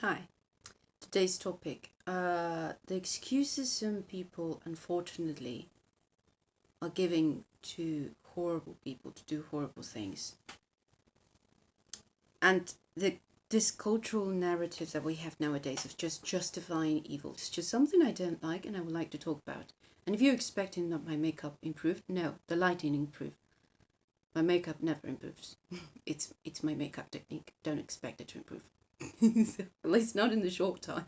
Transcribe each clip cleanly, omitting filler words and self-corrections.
Hi, today's topic. The excuses some people, unfortunately, are giving to horrible people to do horrible things. And this cultural narrative that we have nowadays of just justifying evil. It's just something I don't like and I would like to talk about. And if you're expecting that my makeup improved, no, the lighting improved. My makeup never improves. It's my makeup technique. Don't expect it to improve. At least not in the short time.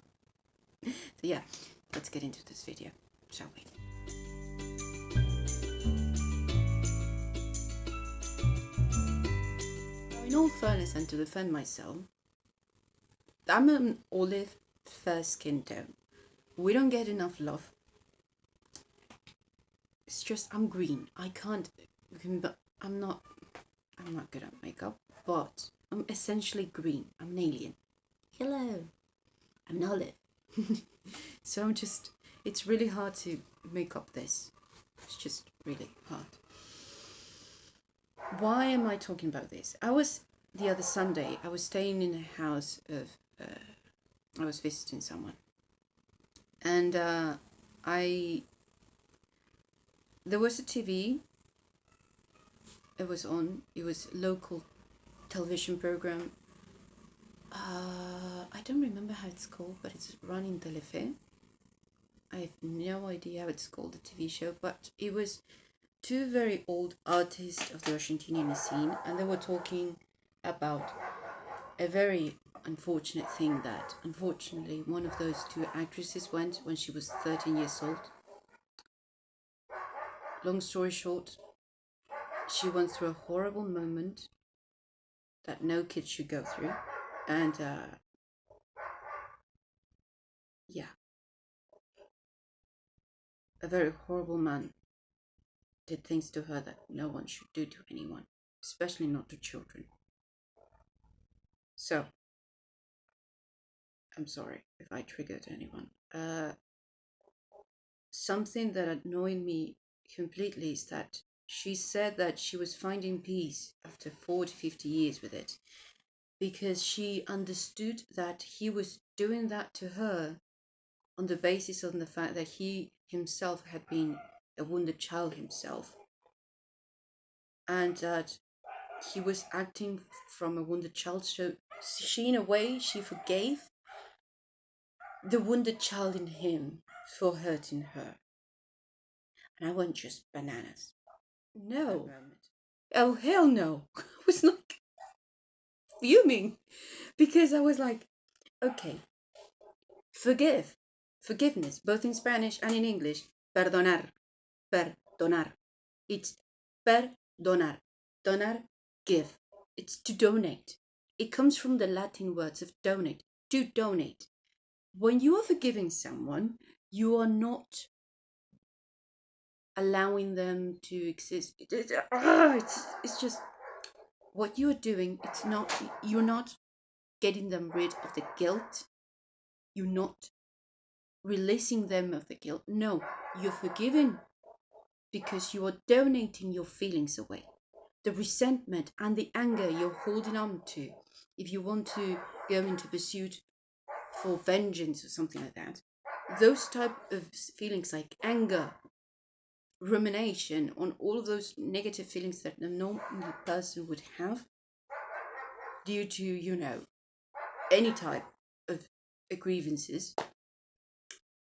So yeah, let's get into this video, shall we? Now, in all fairness and to defend myself, I'm an olive fair skin tone. We don't get enough love. It's just I'm green. I can't, but I'm not good at makeup, but I'm essentially green. I'm an alien. Hello, I'm an olive. So it's really hard to make up this. It's just really hard. Why am I talking about this? The other Sunday, I was staying in a house of, I was visiting someone. And there was a TV, it was on, it was a local television program. I don't remember how it's called, but it's running Telefe. I have no idea how it's called, the TV show, but it was two very old artists of the Argentinian scene, and they were talking about a very unfortunate thing that, unfortunately, one of those two actresses went when she was 13 years old. Long story short, she went through a horrible moment that no kid should go through, and yeah, a very horrible man did things to her that no one should do to anyone, especially not to children. So, I'm sorry if I triggered anyone. Something that annoyed me completely is that she said that she was finding peace after 40, 50 years with it because she understood that he was doing that to her on the basis of the fact that he himself had been a wounded child himself, and that he was acting from a wounded child. So she, in a way, she forgave the wounded child in him for hurting her. And I went just bananas. No. Oh, hell no. I was like fuming because I was like, okay, forgiveness, both in Spanish and in English. Perdonar, perdonar. It's perdonar. Donar, give. It's to donate. It comes from the Latin words of donate, to donate. When you are forgiving someone, you are not allowing them to exist. It's just what you are doing. You're not getting them rid of the guilt. You're not releasing them of the guilt. No, you're forgiving because you are donating your feelings away. The resentment and the anger you're holding on to, if you want to go into pursuit for vengeance or something like that, those type of feelings like anger, rumination on all of those negative feelings that a normal person would have due to, any type of grievances,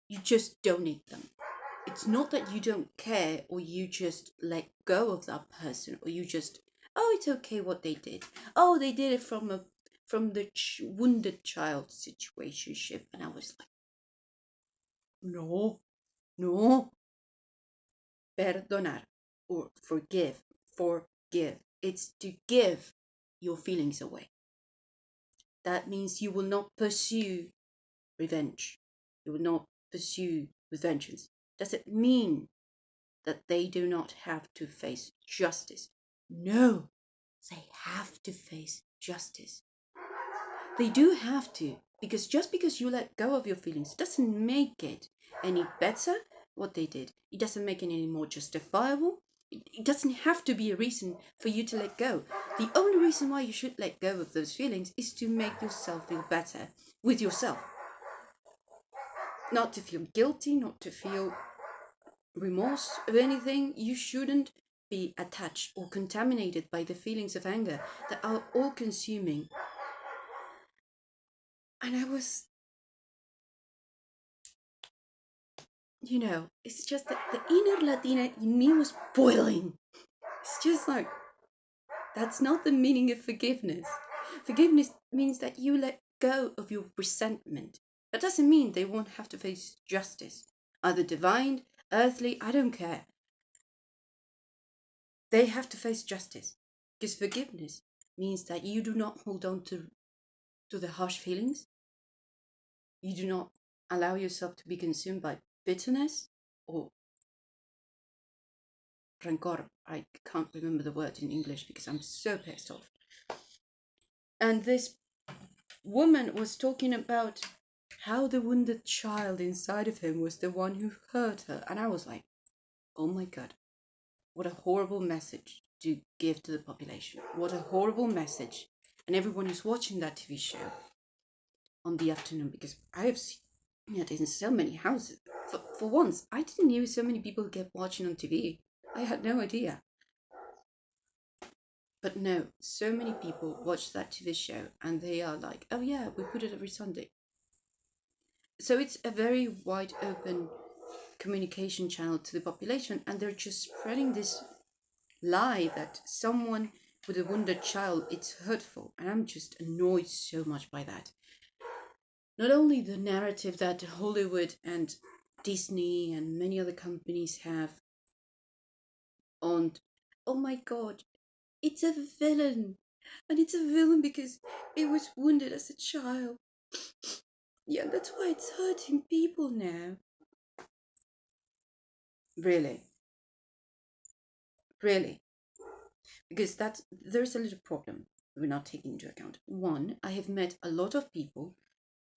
you just donate them. It's not that you don't care or you just let go of that person or you just, oh, it's okay what they did. Oh, they did it from the wounded child situationship. And I was like, no, perdonar or forgive. It's to give your feelings away. That means you will not pursue revenge. You will not pursue with vengeance. Does it mean that they do not have to face justice? No, they have to face justice. They do have to, because just because you let go of your feelings doesn't make it any better what they did. It doesn't make it any more justifiable. It doesn't have to be a reason for you to let go. The only reason why you should let go of those feelings is to make yourself feel better with yourself. Not to feel guilty, not to feel remorse of anything. You shouldn't be attached or contaminated by the feelings of anger that are all consuming. And I was, it's just that the inner Latina in me was boiling. It's just like, that's not the meaning of forgiveness. Forgiveness means that you let go of your resentment. That doesn't mean they won't have to face justice, either divine, earthly, I don't care. They have to face justice, because forgiveness means that you do not hold on to the harsh feelings. You do not allow yourself to be consumed by bitterness or rancor. I can't remember the word in English because I'm so pissed off. And this woman was talking about how the wounded child inside of him was the one who hurt her. And I was like, oh my God, what a horrible message to give to the population. What a horrible message. And everyone who's watching that TV show on the afternoon, because I have seen it in so many houses. For once, I didn't know so many people kept watching on TV. I had no idea. But no, so many people watch that TV show and they are like, oh yeah, we put it every Sunday. So it's a very wide open communication channel to the population, and they're just spreading this lie that someone with a wounded child, it's hurtful. And I'm just annoyed so much by that. Not only the narrative that Hollywood and Disney and many other companies have on, oh my God, it's a villain. And it's a villain because it was wounded as a child. Yeah, that's why it's hurting people now. Really. Really. Because there's a little problem we're not taking into account. One, I have met a lot of people,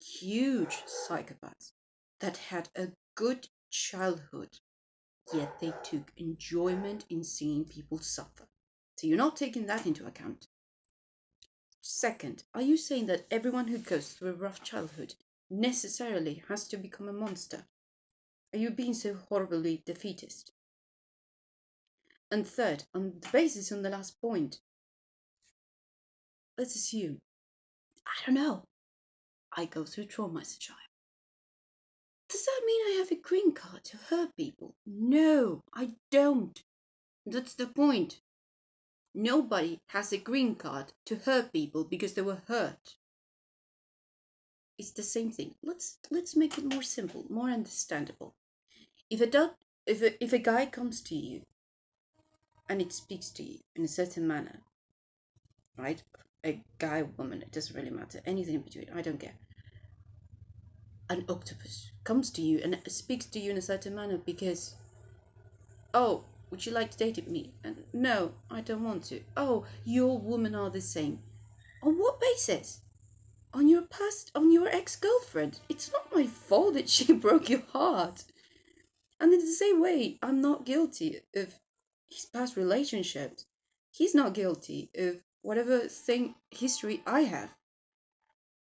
huge psychopaths, that had a good childhood, yet they took enjoyment in seeing people suffer. So you're not taking that into account. Second, are you saying that everyone who goes through a rough childhood necessarily has to become a monster? Are you being so horribly defeatist? And third, on the basis on the last point, let's assume, I don't know, I go through trauma as a child. Does that mean I have a green card to hurt people? No, I don't. That's the point. Nobody has a green card to hurt people because they were hurt. It's the same thing. Let's make it more simple, more understandable. If a guy comes to you and it speaks to you in a certain manner, right? A guy, woman, it doesn't really matter. Anything in between, I don't care. An octopus comes to you and speaks to you in a certain manner because, oh, would you like to date me? And no, I don't want to. Oh, you all women are the same. On what basis? On your ex-girlfriend. It's not my fault that she broke your heart. And in the same way, I'm not guilty of his past relationships. He's not guilty of whatever history I have.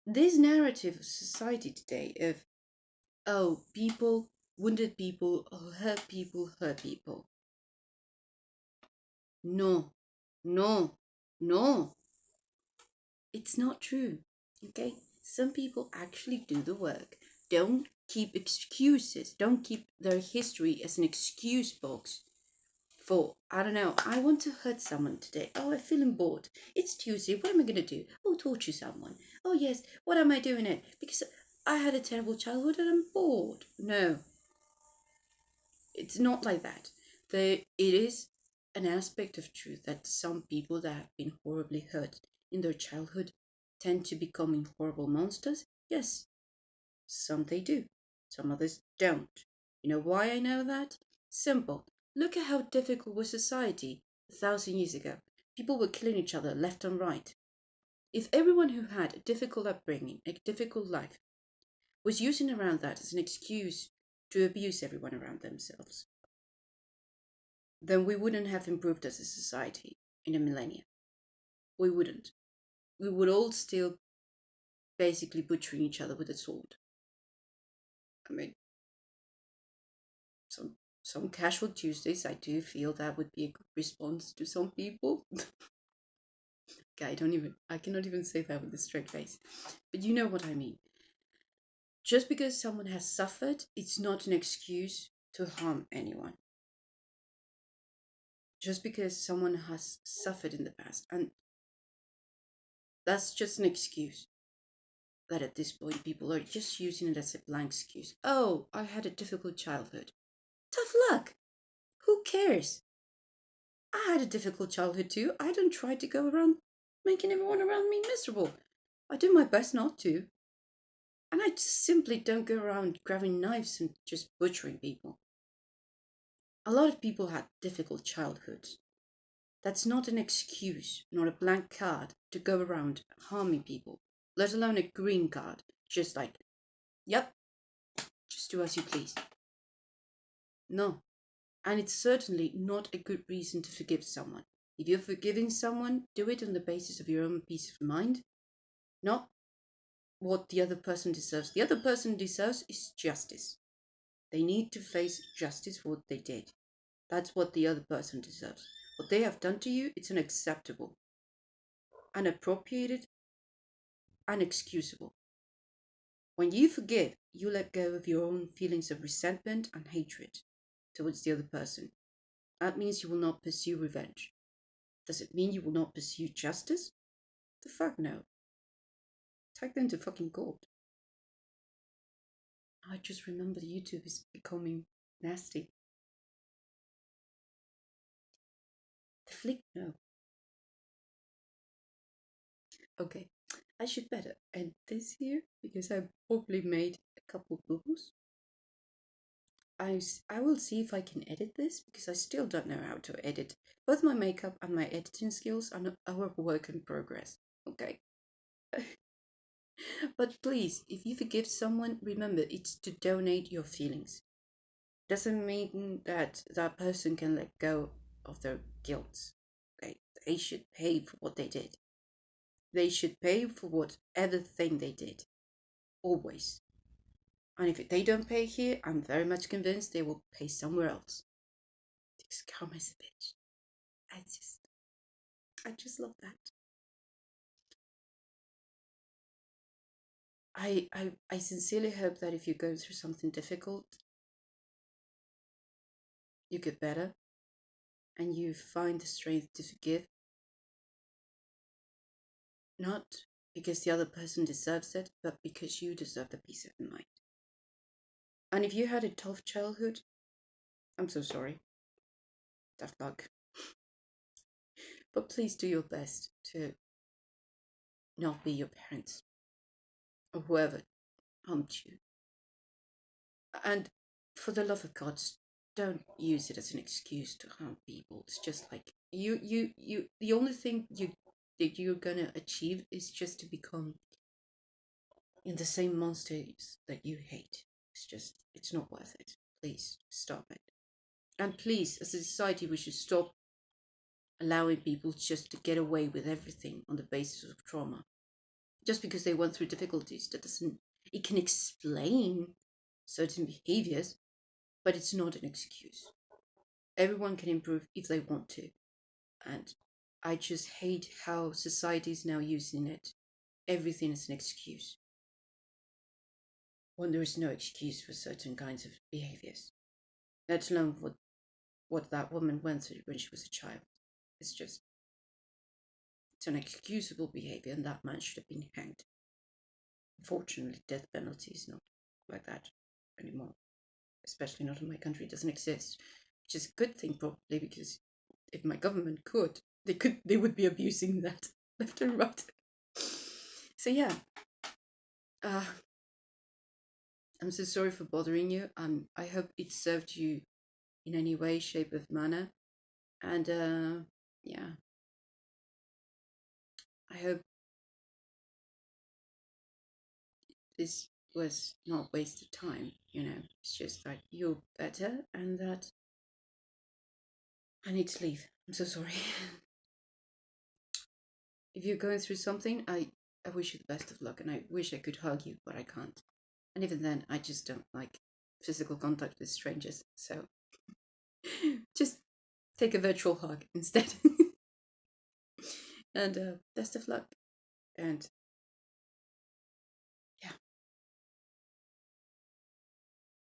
This narrative of society today of, oh, wounded people, oh, hurt people. No, no, no. It's not true. Okay? Some people actually do the work. Don't keep excuses. Don't keep their history as an excuse box for, I don't know, I want to hurt someone today. Oh, I'm feeling bored. It's Tuesday. What am I going to do? Oh, torture someone. Oh, yes. What am I doing it? Because I had a terrible childhood and I'm bored. No. It's not like that. It is an aspect of truth that some people that have been horribly hurt in their childhood tend to becoming horrible monsters. Yes, some they do. Some others don't. You know why I know that? Simple. Look at how difficult was society 1,000 years ago. People were killing each other left and right. If everyone who had a difficult upbringing, a difficult life, was using around that as an excuse to abuse everyone around themselves, then we wouldn't have improved as a society in a millennia. We wouldn't. We would all still basically butchering each other with a sword. I mean, some casual Tuesdays, I do feel that would be a good response to some people. I cannot even say that with a straight face. But you know what I mean. Just because someone has suffered, it's not an excuse to harm anyone. Just because someone has suffered in the past, and that's just an excuse that at this point people are just using it as a blank excuse. Oh, I had a difficult childhood. Tough luck. Who cares? I had a difficult childhood too. I don't try to go around making everyone around me miserable. I do my best not to. And I just simply don't go around grabbing knives and just butchering people. A lot of people had difficult childhoods. That's not an excuse, nor a blank card to go around harming people, let alone a green card. Just like, yep, just do as you please. No. And it's certainly not a good reason to forgive someone. If you're forgiving someone, do it on the basis of your own peace of mind, not what the other person deserves. The other person deserves is justice. They need to face justice for what they did. That's what the other person deserves. What they have done to you, it's unacceptable, unappropriated, unexcusable. When you forgive, you let go of your own feelings of resentment and hatred towards the other person. That means you will not pursue revenge. Does it mean you will not pursue justice? The fuck no. Take them to fucking court. I just remember YouTube is becoming nasty. The flick, no. Okay, I should better end this here because I probably made a couple boo-boos. I will see if I can edit this because I still don't know how to edit. Both my makeup and my editing skills are a work in progress. Okay. But please, if you forgive someone, remember it's to donate your feelings. Doesn't mean that that person can let go of their guilt. Okay? They should pay for what they did. They should pay for whatever thing they did. Always. And if they don't pay here, I'm very much convinced they will pay somewhere else. Because karma's a bitch. I just love that. I sincerely hope that if you're going through something difficult, you get better and you find the strength to forgive. Not because the other person deserves it, but because you deserve the peace of mind. And if you had a tough childhood, I'm so sorry. Tough luck. But please do your best to not be your parents or whoever harmed you. And for the love of God, don't use it as an excuse to harm people. It's just like you the only thing that you're gonna achieve is just to become in the same monsters that you hate. It's not worth it. Please stop it. And please, as a society, we should stop allowing people just to get away with everything on the basis of trauma. Just because they went through difficulties, it can explain certain behaviors, but it's not an excuse. Everyone can improve if they want to. And I just hate how society is now using it. Everything is an excuse. When there is no excuse for certain kinds of behaviors. Let alone what that woman went through when she was a child. It's an excusable behavior, and that man should have been hanged. Unfortunately, death penalty is not like that anymore. Especially not in my country, it doesn't exist. Which is a good thing probably, because if my government could, they would be abusing that left and right. So yeah. I'm so sorry for bothering you. I hope it served you in any way, shape, or manner. And yeah. I hope this was not wasted time, It's just that you're better and that I need to leave. I'm so sorry. If you're going through something, I wish you the best of luck, and I wish I could hug you, but I can't. And even then, I just don't like physical contact with strangers. So just take a virtual hug instead. And best of luck. And yeah,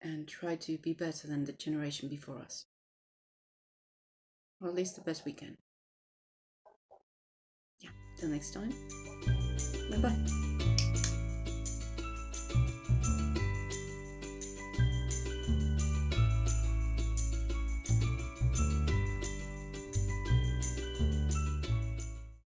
and try to be better than the generation before us, or at least the best we can. Yeah, till next time. Bye bye.